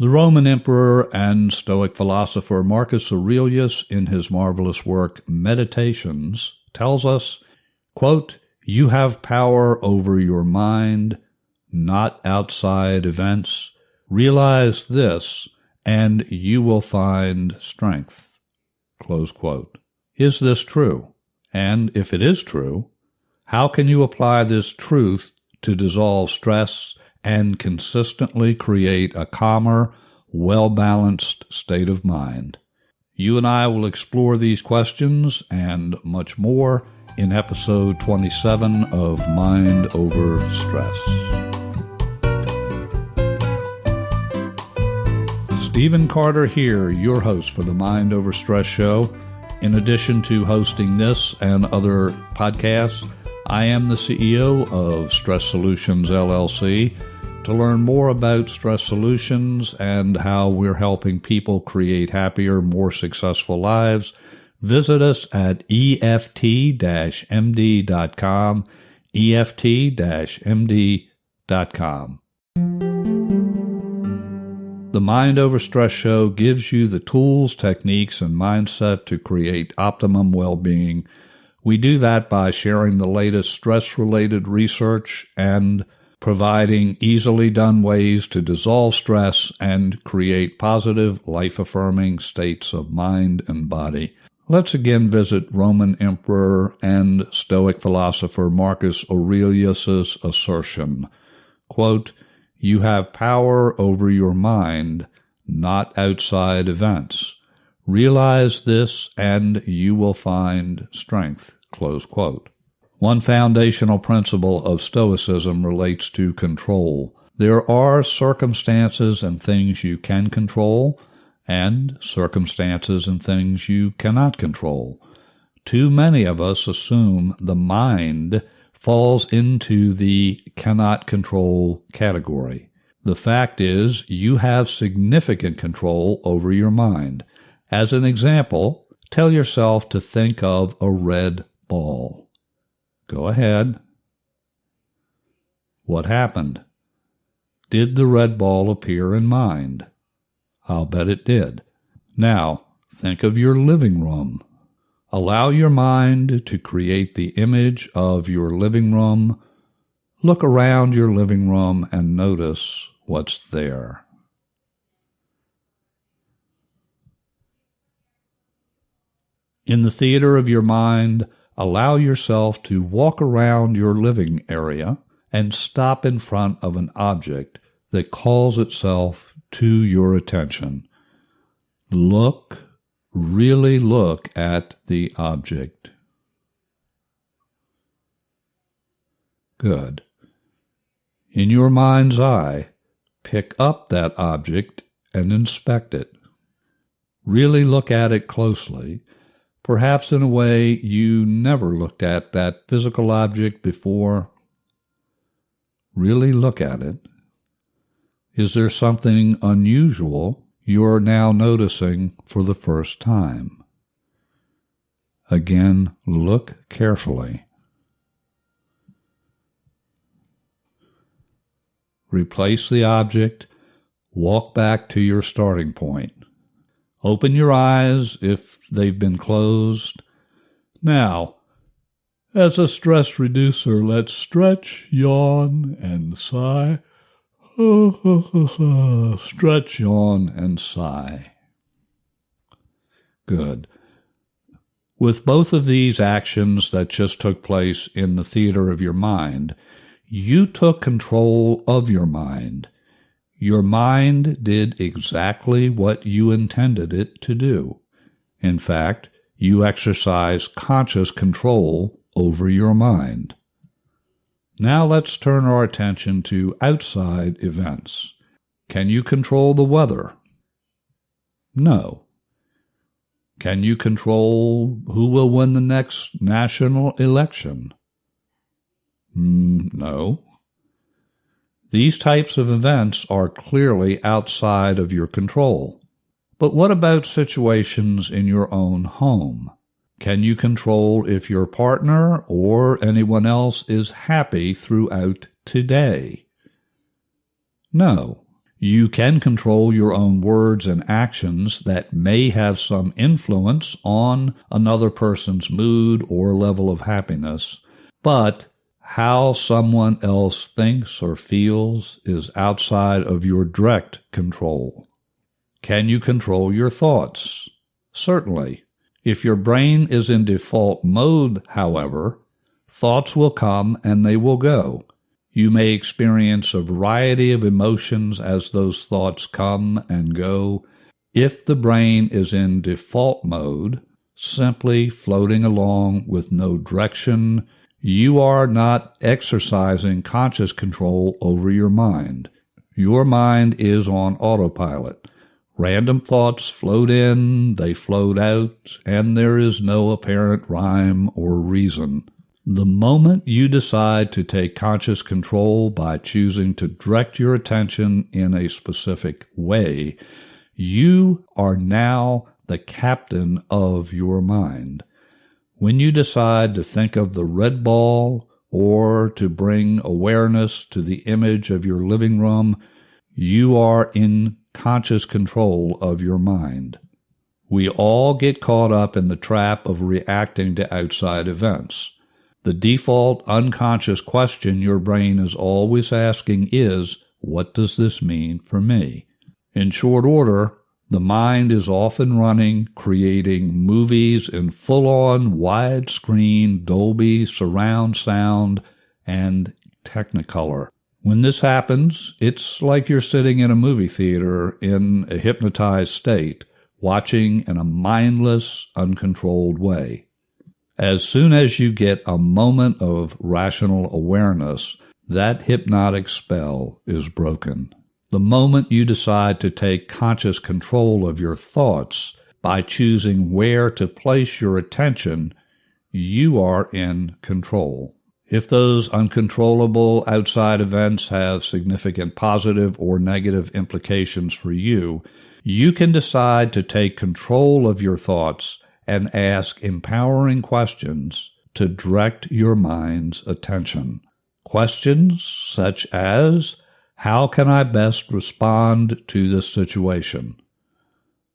The Roman emperor and Stoic philosopher Marcus Aurelius, in his marvelous work Meditations, tells us, quote, "You have power over your mind, not outside events. Realize this, and you will find strength." Close quote. Is this true? And if it is true, how can you apply this truth to dissolve stress and consistently create a calmer, well-balanced state of mind? You and I will explore these questions and much more in episode 27 of Mind Over Stress. Stephen Carter here, your host for the Mind Over Stress show. In addition to hosting this and other podcasts, I am the CEO of Stress Solutions, LLC. To learn more about stress solutions and how we're helping people create happier, more successful lives, visit us at EFT-MD.com, EFT-MD.com. The Mind Over Stress show gives you the tools, techniques, and mindset to create optimum well-being. We do that by sharing the latest stress-related research and providing easily done ways to dissolve stress and create positive, life-affirming states of mind and body. Let's again visit Roman emperor and Stoic philosopher Marcus Aurelius's assertion, quote, "You have power over your mind, not outside events. Realize this, and you will find strength." Close quote. One foundational principle of Stoicism relates to control. There are circumstances and things you can control, and circumstances and things you cannot control. Too many of us assume the mind falls into the cannot control category. The fact is, you have significant control over your mind. As an example, tell yourself to think of a red ball. Go ahead. What happened? Did the red ball appear in mind? I'll bet it did. Now, think of your living room. Allow your mind to create the image of your living room. Look around your living room and notice what's there. In the theater of your mind, allow yourself to walk around your living area and stop in front of an object that calls itself to your attention. Look, really look at the object. Good. In your mind's eye, pick up that object and inspect it. Really look at it closely, perhaps in a way you never looked at that physical object before. Really look at it. Is there something unusual you're now noticing for the first time? Again, look carefully. Replace the object. Walk back to your starting point. Open your eyes if they've been closed. Now, as a stress reducer, let's stretch, yawn, and sigh. Stretch, yawn, and sigh. Good. With both of these actions that just took place in the theater of your mind, you took control of your mind. Your mind did exactly what you intended it to do. In fact, you exercise conscious control over your mind. Now let's turn our attention to outside events. Can you control the weather? No. Can you control who will win the next national election? No. These types of events are clearly outside of your control. But what about situations in your own home? Can you control if your partner or anyone else is happy throughout today? No. You can control your own words and actions that may have some influence on another person's mood or level of happiness, but how someone else thinks or feels is outside of your direct control. Can you control your thoughts? Certainly. If your brain is in default mode, however, thoughts will come and they will go. You may experience a variety of emotions as those thoughts come and go. If the brain is in default mode, simply floating along with no direction, you are not exercising conscious control over your mind. Your mind is on autopilot. Random thoughts float in, they float out, and there is no apparent rhyme or reason. The moment you decide to take conscious control by choosing to direct your attention in a specific way, you are now the captain of your mind. When you decide to think of the red ball or to bring awareness to the image of your living room, you are in conscious control of your mind. We all get caught up in the trap of reacting to outside events. The default unconscious question your brain is always asking is, what does this mean for me? In short order, the mind is often running, creating movies in full-on, widescreen, Dolby, surround sound, and Technicolor. When this happens, it's like you're sitting in a movie theater in a hypnotized state, watching in a mindless, uncontrolled way. As soon as you get a moment of rational awareness, that hypnotic spell is broken. The moment you decide to take conscious control of your thoughts by choosing where to place your attention, you are in control. If those uncontrollable outside events have significant positive or negative implications for you, you can decide to take control of your thoughts and ask empowering questions to direct your mind's attention. Questions such as, how can I best respond to this situation?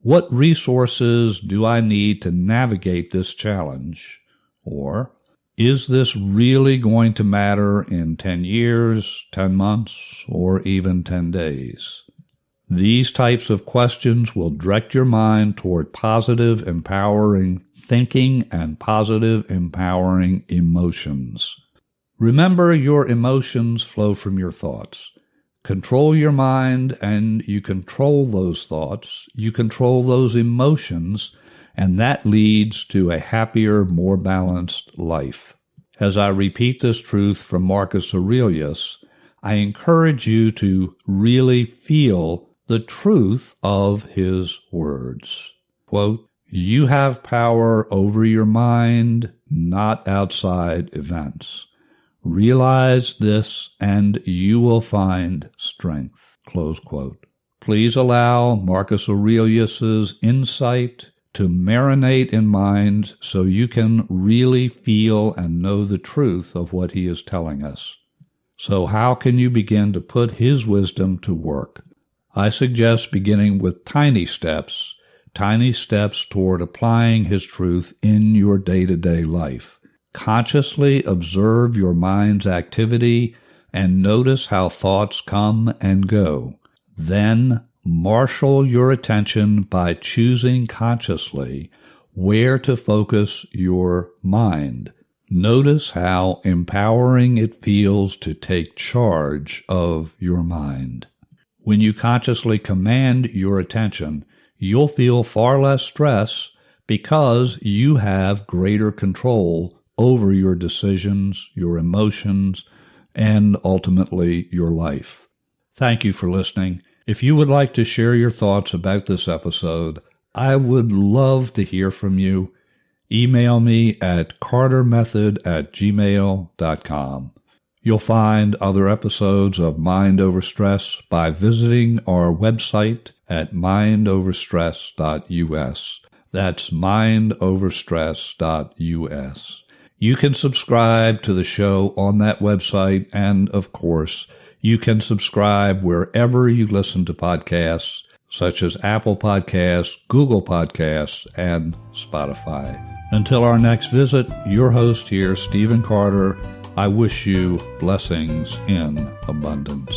What resources do I need to navigate this challenge? Or, is this really going to matter in 10 years, 10 months, or even 10 days? These types of questions will direct your mind toward positive, empowering thinking and positive, empowering emotions. Remember, your emotions flow from your thoughts. Control your mind and you control those thoughts, you control those emotions, and that leads to a happier, more balanced life. As I repeat this truth from Marcus Aurelius, I encourage you to really feel the truth of his words. Quote, you have power over your mind, not outside events. Realize this and you will find strength. Close quote. Please allow Marcus Aurelius's insight to marinate in mind so you can really feel and know the truth of what he is telling us. So how can you begin to put his wisdom to work? I suggest beginning with tiny steps toward applying his truth in your day-to-day life. Consciously observe your mind's activity and notice how thoughts come and go. Then marshal your attention by choosing consciously where to focus your mind. Notice how empowering it feels to take charge of your mind. When you consciously command your attention, you'll feel far less stress because you have greater control over your decisions, your emotions, and ultimately your life. Thank you for listening. If you would like to share your thoughts about this episode, I would love to hear from you. Email me at CarterMethod@gmail.com. You'll find other episodes of Mind Over Stress by visiting our website at mindoverstress.us. That's mindoverstress.us. You can subscribe to the show on that website, and of course, You can subscribe wherever you listen to podcasts, such as Apple Podcasts, Google Podcasts, and Spotify. Until our next visit, your host here, Stephen Carter, I wish you blessings in abundance.